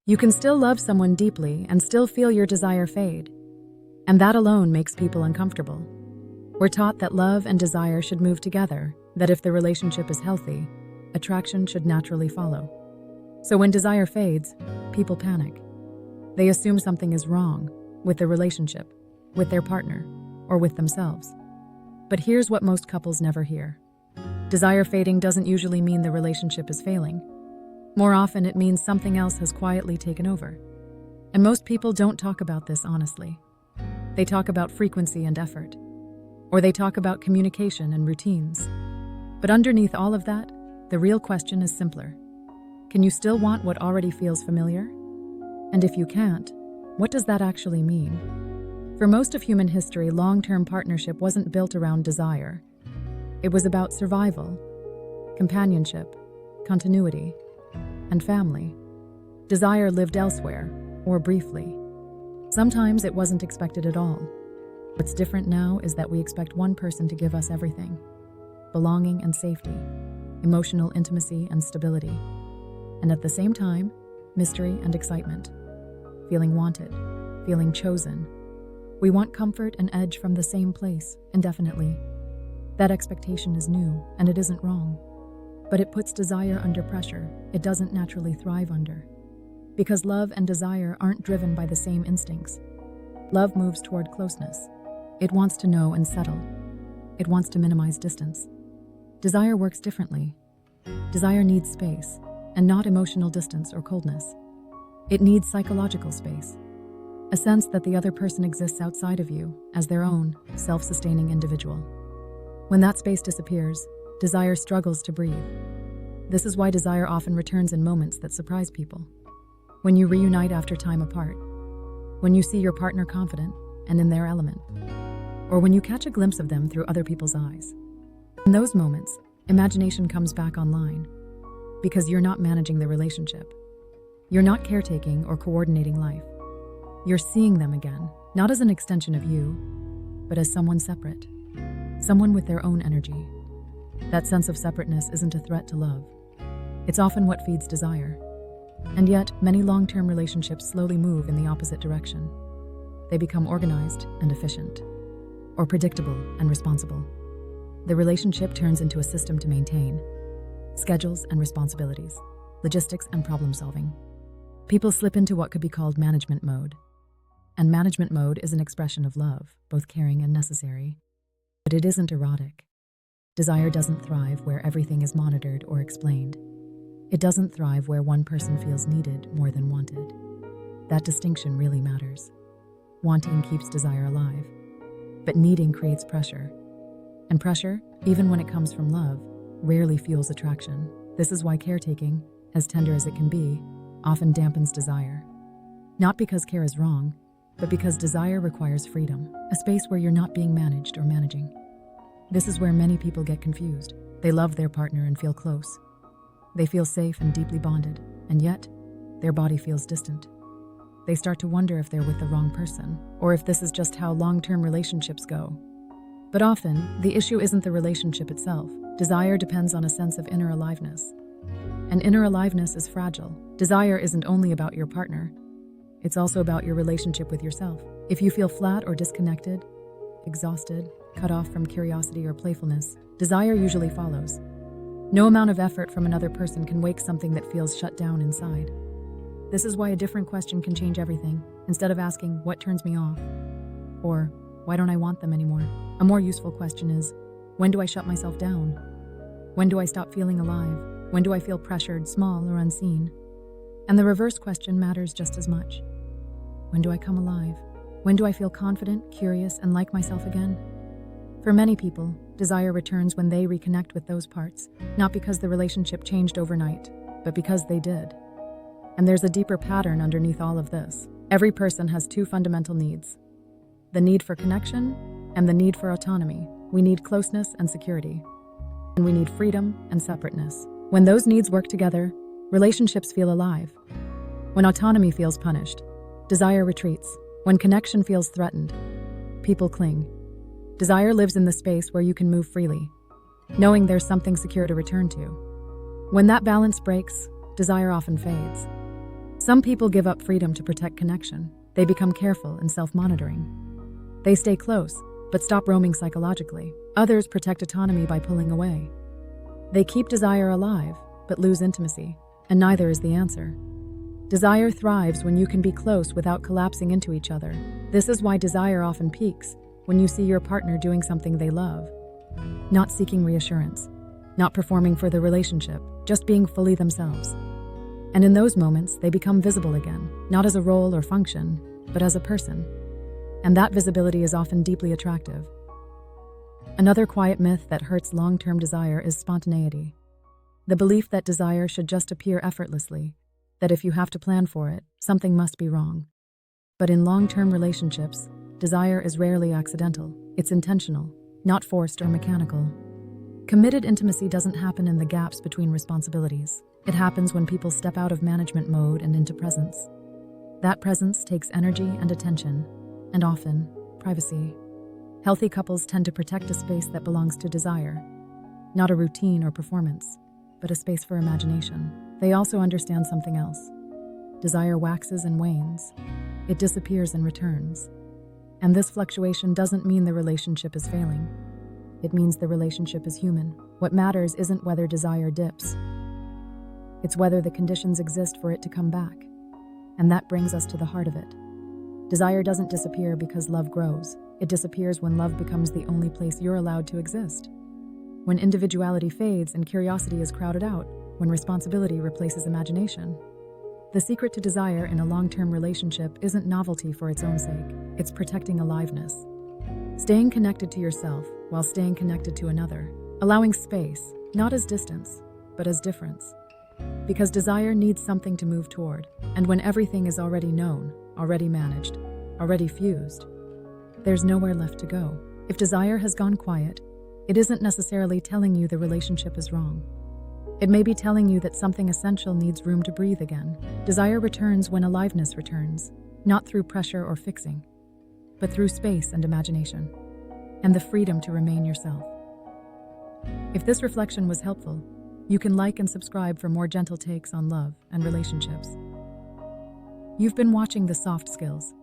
You can still love someone deeply and still feel your desire fade. And that alone makes people uncomfortable. We're taught that love and desire should move together, that if the relationship is healthy, attraction should naturally follow. So when desire fades, people panic. They assume something is wrong with the relationship, with their partner, or with themselves. But here's what most couples never hear. Desire fading doesn't usually mean the relationship is failing. More often, it means something else has quietly taken over. And most people don't talk about this honestly. They talk about frequency and effort, or they talk about communication and routines. But underneath all of that, the real question is simpler. Can you still want what already feels familiar? And if you can't, what does that actually mean? For most of human history, long-term partnership wasn't built around desire. It was about survival, companionship, continuity, and family. Desire lived elsewhere, or briefly. Sometimes it wasn't expected at all. What's different now is that we expect one person to give us everything: belonging and safety, emotional intimacy and stability, and at the same time, mystery and excitement. Feeling wanted, feeling chosen. We want comfort and edge from the same place, indefinitely. That expectation is new, and it isn't wrong. But it puts desire under pressure it doesn't naturally thrive under. Because love and desire aren't driven by the same instincts. Love moves toward closeness. It wants to know and settle. It wants to minimize distance. Desire works differently. Desire needs space, and not emotional distance or coldness. It needs psychological space, a sense that the other person exists outside of you as their own, self-sustaining individual. When that space disappears, desire struggles to breathe. This is why desire often returns in moments that surprise people. When you reunite after time apart, when you see your partner confident and in their element, or when you catch a glimpse of them through other people's eyes. In those moments, imagination comes back online, because you're not managing the relationship. You're not caretaking or coordinating life. You're seeing them again, not as an extension of you, but as someone separate, someone with their own energy. That sense of separateness isn't a threat to love. It's often what feeds desire. And yet, many long-term relationships slowly move in the opposite direction. They become organized and efficient, or predictable and responsible. The relationship turns into a system to maintain, schedules and responsibilities, logistics and problem-solving. People slip into what could be called management mode. And management mode is an expression of love, both caring and necessary. But it isn't erotic. Desire doesn't thrive where everything is monitored or explained. It doesn't thrive where one person feels needed more than wanted. That distinction really matters. Wanting keeps desire alive, but needing creates pressure. And pressure, even when it comes from love, rarely fuels attraction. This is why caretaking, as tender as it can be, often dampens desire. Not because care is wrong, but because desire requires freedom, a space where you're not being managed or managing. This is where many people get confused. They love their partner and feel close. They feel safe and deeply bonded, and yet, their body feels distant. They start to wonder if they're with the wrong person, or if this is just how long-term relationships go. But often, the issue isn't the relationship itself. Desire depends on a sense of inner aliveness. And inner aliveness is fragile. Desire isn't only about your partner. It's also about your relationship with yourself. If you feel flat or disconnected, exhausted, cut off from curiosity or playfulness, desire usually follows. No amount of effort from another person can wake something that feels shut down inside. This is why a different question can change everything. Instead of asking, what turns me off? Or, why don't I want them anymore? A more useful question is, when do I shut myself down? When do I stop feeling alive? When do I feel pressured, small, or unseen? And the reverse question matters just as much. When do I come alive? When do I feel confident, curious, and like myself again? For many people, desire returns when they reconnect with those parts, not because the relationship changed overnight, but because they did. And there's a deeper pattern underneath all of this. Every person has two fundamental needs: the need for connection and the need for autonomy. We need closeness and security. And we need freedom and separateness. When those needs work together, relationships feel alive. When autonomy feels punished, desire retreats. When connection feels threatened, people cling. Desire lives in the space where you can move freely, knowing there's something secure to return to. When that balance breaks, desire often fades. Some people give up freedom to protect connection. They become careful and self-monitoring. They stay close, but stop roaming psychologically. Others protect autonomy by pulling away. They keep desire alive, but lose intimacy, and neither is the answer. Desire thrives when you can be close without collapsing into each other. This is why desire often peaks when you see your partner doing something they love, not seeking reassurance, not performing for the relationship, just being fully themselves. And in those moments, they become visible again, not as a role or function, but as a person. And that visibility is often deeply attractive. Another quiet myth that hurts long-term desire is spontaneity. The belief that desire should just appear effortlessly, that if you have to plan for it, something must be wrong. But in long-term relationships, desire is rarely accidental. It's intentional, not forced or mechanical. Committed intimacy doesn't happen in the gaps between responsibilities. It happens when people step out of management mode and into presence. That presence takes energy and attention, and often, privacy. Healthy couples tend to protect a space that belongs to desire, not a routine or performance, but a space for imagination. They also understand something else. Desire waxes and wanes. It disappears and returns. And this fluctuation doesn't mean the relationship is failing. It means the relationship is human. What matters isn't whether desire dips. It's whether the conditions exist for it to come back. And that brings us to the heart of it. Desire doesn't disappear because love grows. It disappears when love becomes the only place you're allowed to exist. When individuality fades and curiosity is crowded out, when responsibility replaces imagination. The secret to desire in a long-term relationship isn't novelty for its own sake. It's protecting aliveness. Staying connected to yourself while staying connected to another. Allowing space, not as distance, but as difference. Because desire needs something to move toward, and when everything is already known, already managed, already fused, there's nowhere left to go. If desire has gone quiet, it isn't necessarily telling you the relationship is wrong. It may be telling you that something essential needs room to breathe again. Desire returns when aliveness returns, not through pressure or fixing, but through space and imagination, and the freedom to remain yourself. If this reflection was helpful, you can like and subscribe for more gentle takes on love and relationships. You've been watching The Soft Skills.